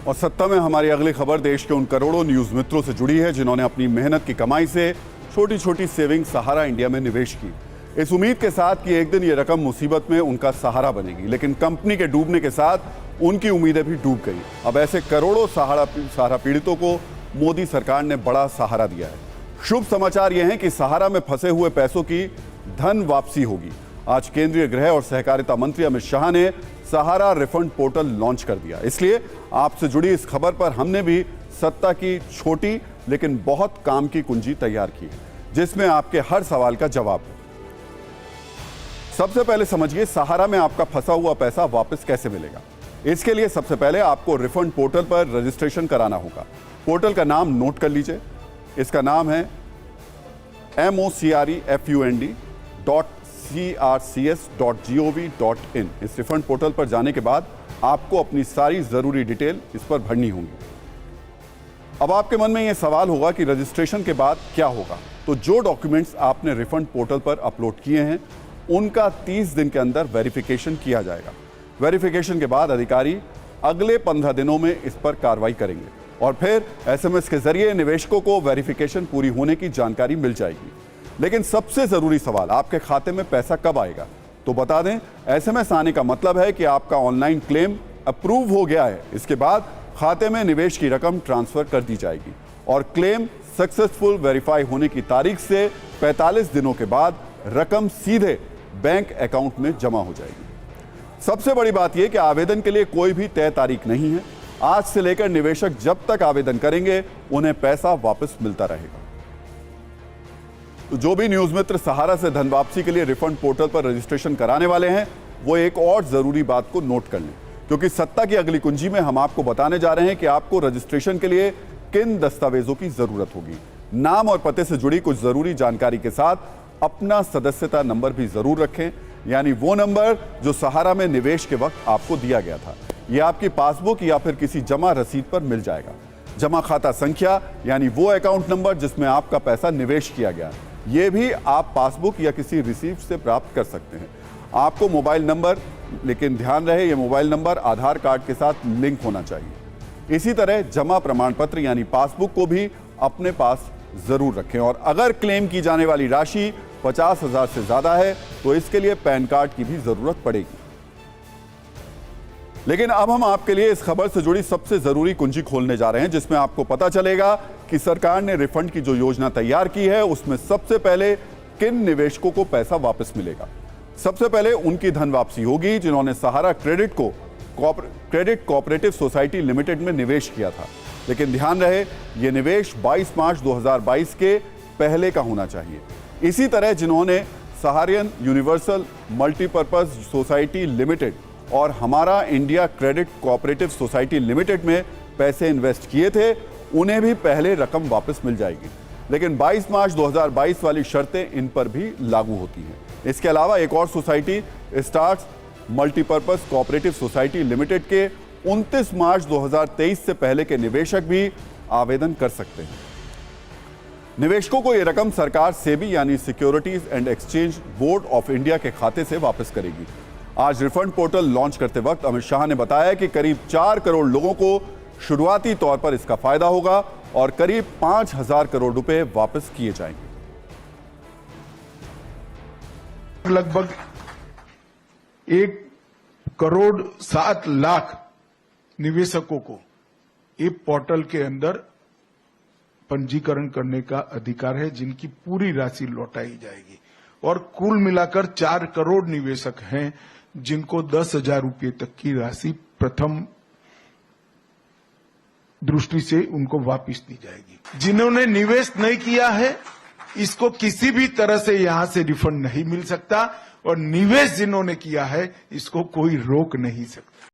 और सत्ता में हमारी अगली खबर देश के उन करोड़ों न्यूज मित्रों से जुड़ी है जिन्होंने अपनी मेहनत की कमाई से छोटी छोटी सेविंग सहारा इंडिया में निवेश की, इस उम्मीद के साथ कि एक दिन ये रकम मुसीबत में उनका सहारा बनेगी। लेकिन कंपनी के डूबने के साथ उनकी उम्मीदें भी डूब गई। अब ऐसे करोड़ों सहारा पीड़ितों को मोदी सरकार ने बड़ा सहारा दिया है। शुभ समाचार यह है कि सहारा में फंसे हुए पैसों की धन वापसी होगी। आज केंद्रीय गृह और सहकारिता मंत्री अमित शाह ने सहारा रिफंड पोर्टल लॉन्च कर दिया। इसलिए आपसे जुड़ी इस खबर पर हमने भी सत्ता की छोटी लेकिन बहुत काम की कुंजी तैयार की है, जिसमें आपके हर सवाल का जवाब है। सबसे पहले समझिए सहारा में आपका फंसा हुआ पैसा वापस कैसे मिलेगा। इसके लिए सबसे पहले आपको रिफंड पोर्टल पर रजिस्ट्रेशन कराना होगा। पोर्टल का नाम नोट कर लीजिए। इसका नाम है mocrefund.crcs.gov.in। इस रिफंड पोर्टल पर जाने के बाद आपको अपनी सारी जरूरी डिटेल इस पर भरनी होंगी। अब आपके मन में यह सवाल होगा कि रजिस्ट्रेशन के बाद क्या होगा। तो जो डॉक्यूमेंट्स आपने रिफंड पोर्टल पर अपलोड किए हैं उनका 30 दिन के अंदर वेरिफिकेशन किया जाएगा। वेरिफिकेशन के बाद अधिकारी अगले 15 दिनों में इस पर कार्रवाई करेंगे और फिर एसएमएस के जरिए निवेशकों को वेरिफिकेशन पूरी होने की जानकारी मिल जाएगी। लेकिन सबसे जरूरी सवाल, आपके खाते में पैसा कब आएगा। तो बता दें, एसएमएस आने का मतलब है कि आपका ऑनलाइन क्लेम अप्रूव हो गया है। इसके बाद खाते में निवेश की रकम ट्रांसफर कर दी जाएगी और क्लेम सक्सेसफुल वेरीफाई होने की तारीख से 45 दिनों के बाद रकम सीधे बैंक अकाउंट में जमा हो जाएगी। सबसे बड़ी बात यह कि आवेदन के लिए कोई भी तय तारीख नहीं है। आज से लेकर निवेशक जब तक आवेदन करेंगे उन्हें पैसा वापस मिलता रहेगा। तो जो भी न्यूज मित्र सहारा से धन वापसी के लिए रिफंड पोर्टल पर रजिस्ट्रेशन कराने वाले हैं वो एक और जरूरी बात को नोट कर लें, क्योंकि सत्ता की अगली कुंजी में हम आपको बताने जा रहे हैं कि आपको रजिस्ट्रेशन के लिए किन दस्तावेजों की जरूरत होगी। नाम और पते से जुड़ी कुछ जरूरी जानकारी के साथ अपना सदस्यता नंबर भी जरूर रखें, यानी वो नंबर जो सहारा में निवेश के वक्त आपको दिया गया था। यह आपकी पासबुक या फिर किसी जमा रसीद पर मिल जाएगा। जमा खाता संख्या यानी वो अकाउंट नंबर जिसमें आपका पैसा निवेश किया गया, यह भी आप पासबुक या किसी रिसीप्ट से प्राप्त कर सकते हैं। आपको मोबाइल नंबर, लेकिन ध्यान रहे यह मोबाइल नंबर आधार कार्ड के साथ लिंक होना चाहिए। इसी तरह जमा प्रमाण पत्र यानी पासबुक को भी अपने पास जरूर रखें। और अगर क्लेम की जाने वाली राशि 50,000 से ज्यादा है तो इसके लिए पैन कार्ड की भी जरूरत पड़ेगी। लेकिन अब हम आपके लिए इस खबर से जुड़ी सबसे जरूरी कुंजी खोलने जा रहे हैं, जिसमें आपको पता चलेगा कि सरकार ने रिफंड की जो योजना तैयार की है उसमें सबसे पहले किन निवेशकों को पैसा वापस मिलेगा। सबसे पहले उनकी धन वापसी होगी जिन्होंने सहारा क्रेडिट कोऑपरेटिव सोसाइटी लिमिटेड में निवेश किया था। लेकिन ध्यान रहे यह निवेश 22 मार्च 2022 के पहले का होना चाहिए। इसी तरह जिन्होंने सहारियन यूनिवर्सल मल्टीपर्पज सोसाइटी लिमिटेड और हमारा India credit cooperative society limited में पैसे इन्वेस्ट किए थे उन्हें भी पहले रकम वापस मिल जाएगी। लेकिन 22 मार्च 2022 वाली शर्तें इन पर भी लागू होती हैं। इसके अलावा एक और society stars multipurpose cooperative society limited के 29 मार्च 2023 से पहले के निवेशक भी आवेदन कर सकते हैं। निवेशकों को यह रकम सरकार सेबी यानी securities and exchange board of India के खाते से वापस करेगी। आज रिफंड पोर्टल लॉन्च करते वक्त अमित शाह ने बताया कि करीब 4 करोड़ लोगों को शुरुआती तौर पर इसका फायदा होगा और करीब 5,000 करोड़ रुपए वापस किए जाएंगे। लगभग 1,07,00,000 निवेशकों को ये पोर्टल के अंदर पंजीकरण करने का अधिकार है, जिनकी पूरी राशि लौटाई जाएगी। और कुल मिलाकर 4 करोड़ निवेशक हैं जिनको 10,000 रुपये तक की राशि प्रथम दृष्टि से उनको वापस दी जाएगी। जिन्होंने निवेश नहीं किया है इसको किसी भी तरह से यहां से रिफंड नहीं मिल सकता, और निवेश जिन्होंने किया है इसको कोई रोक नहीं सकता।